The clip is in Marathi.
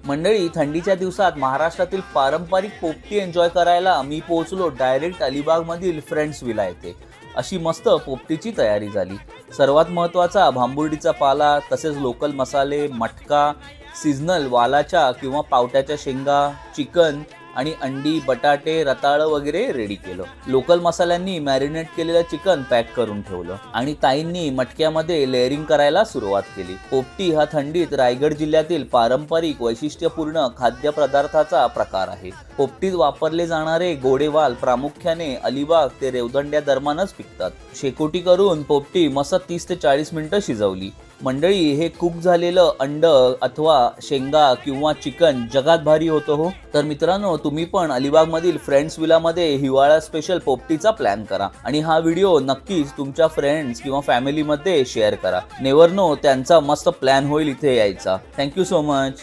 मंडळी, थंडीच्या दिवसात महाराष्ट्रातील पारंपरिक पोपटी एन्जॉय करायला मी पोहोचलो डायरेक्ट अलिबाग मधील फ्रेंड्स विला येथे। अशी मस्त पोपटीची तयारी झाली। सर्वात महत्त्वाचा भांबुर्डीचा पाला, तसेच लोकल मसाले, मटका, सीजनल वालाच्या किंवा पावट्याच्या शेंगा, चिकन आणि अंडी, बटाटे, रताळं वगैरे रेडी केलं। लोकल मसाल्यांनी मॅरिनेट केलेलं चिकन पॅक करून ठेवलं आणि ताईंनी मटक्यामध्ये लेअरिंग करायला सुरुवात केली। पोपटी हा थंडीत रायगड जिल्ह्यातील पारंपरिक वैशिष्ट्यपूर्ण खाद्यपदार्थाचा प्रकार आहे। पोपटीत वापरले जाणारे गोडेवाल प्रामुख्याने अलिबाग ते रेवदंड्या दरम्यानच पिकतात। शेकोटी करून पोपटी मस्त 30 ते 40 मिनिटं शिजवली। मंडळी, हे कुक झालेलं अंड अथवा शेंगा किंवा चिकन जगात भारी होतं हो। तर मित्रांनो, तुम्ही पण अलिबाग मधील फ्रेंड्स विला मध्ये हिवाळा स्पेशल पोपटीचा प्लॅन करा आणि हा व्हिडिओ नक्कीच तुमच्या फ्रेंड्स किंवा फॅमिली मध्ये शेअर करा। नेव्हर नो, त्यांचा मस्त प्लॅन होईल इथे यायचा। Thank you so much.